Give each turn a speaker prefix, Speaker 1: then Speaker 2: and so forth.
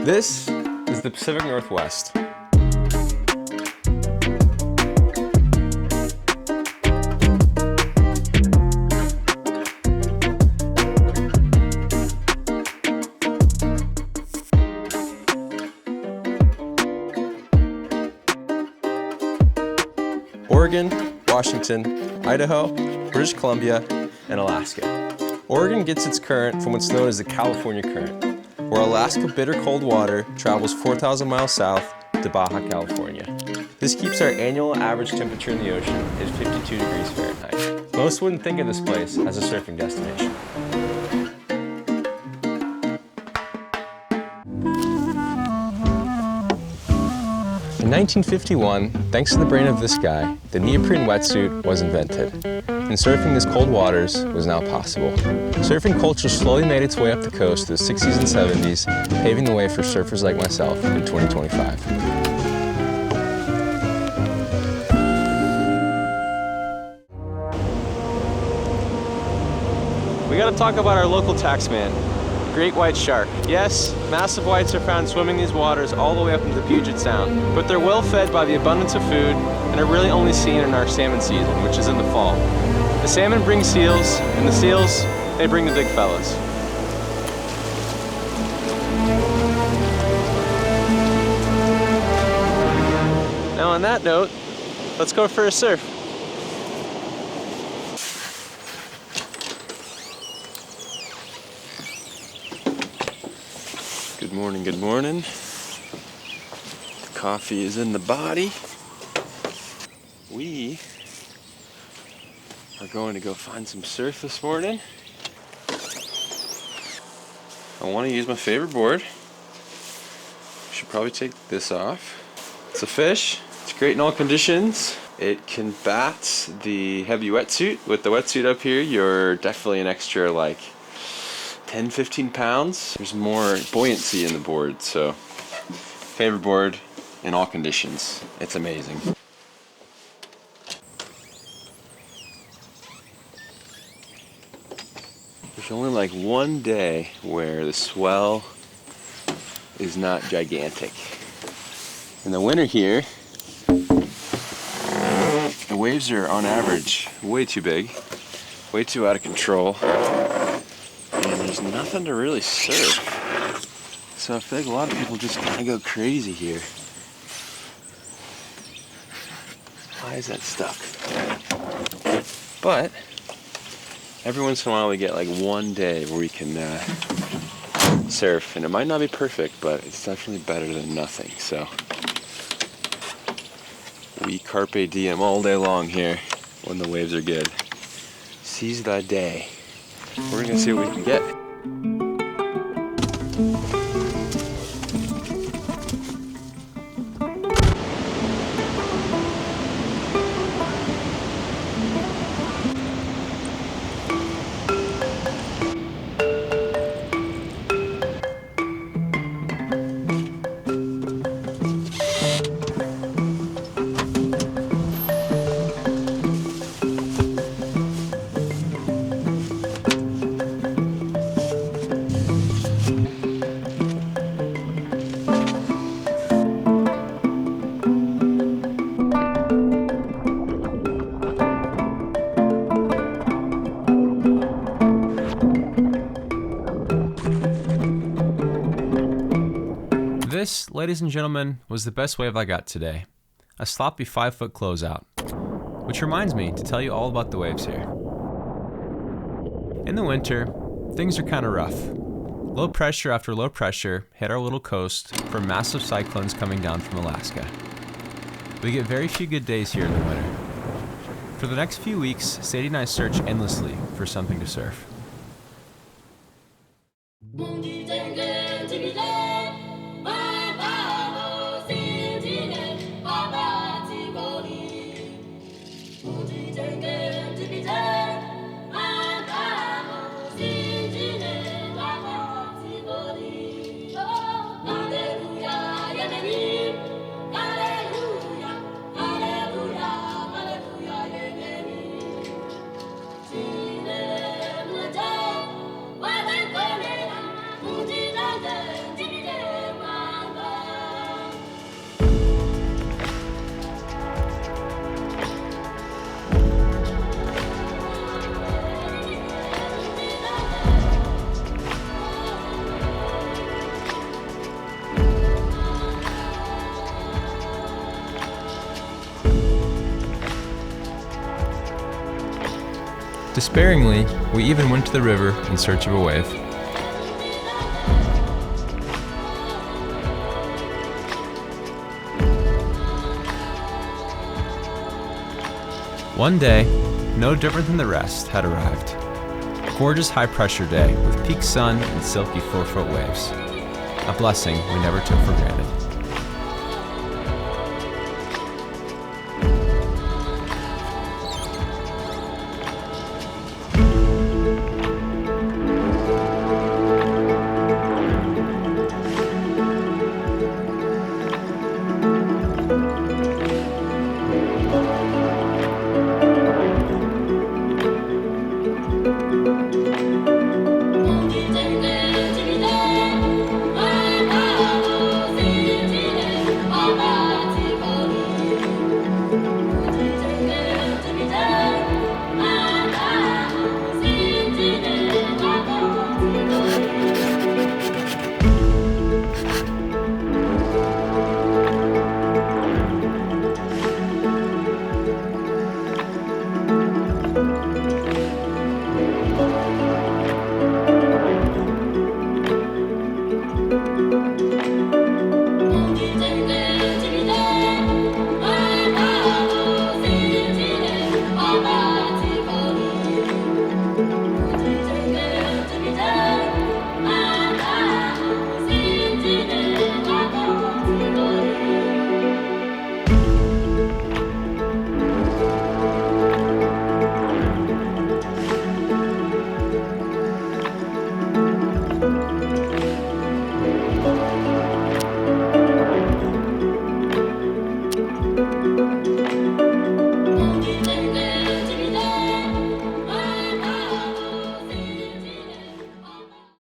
Speaker 1: This is the Pacific Northwest. Oregon, Washington, Idaho, British Columbia, and Alaska. Oregon gets its current from what's known as the California Current, where Alaska bitter cold water travels 4,000 miles south to Baja California. This keeps our annual average temperature in the ocean at 52 degrees Fahrenheit. Most wouldn't think of this place as a surfing destination. In 1951, thanks to the brain of this guy, the neoprene wetsuit was invented, and surfing these cold waters was now possible. Surfing culture slowly made its way up the coast through the 60s and 70s, paving the way for surfers like myself in 2025. We gotta talk about our local taxman, the great white shark. Yes, massive whites are found swimming these waters all the way up into Puget Sound, but they're well fed by the abundance of food and are really only seen in our salmon season, which is in the fall. The salmon bring seals, and the seals, they bring the big fellas. Now on that note, let's go for a surf. Good morning, good morning. The coffee is in the body. We are going to go find some surf this morning. I want to use my favorite board. Should probably take this off. It's a fish. It's great in all conditions. It can bat the heavy wetsuit. With the wetsuit up here, you're definitely an extra like 10-15 pounds. There's more buoyancy in the board, so favorite board in all conditions. It's amazing. There's only like one day where the swell is not gigantic. In the winter here, the waves are on average way too big, way too out of control. There's nothing to really surf. So I feel like a lot of people just kind of go crazy here. Why is that stuck? But every once in a while we get like one day where we can surf. And it might not be perfect, but it's definitely better than nothing. So we carpe diem all day long here when the waves are good. Seize the day. We're gonna see what we can get. This, ladies and gentlemen, was the best wave I got today. A sloppy 5-foot closeout. Which reminds me to tell you all about the waves here. In the winter, things are kind of rough. Low pressure after low pressure hit our little coast from massive cyclones coming down from Alaska. We get very few good days here in the winter. For the next few weeks, Sadie and I search endlessly for something to surf. Sparingly, we even went to the river in search of a wave. One day, no different than the rest, had arrived. A gorgeous high-pressure day with peak sun and silky 4-foot waves. A blessing we never took for granted.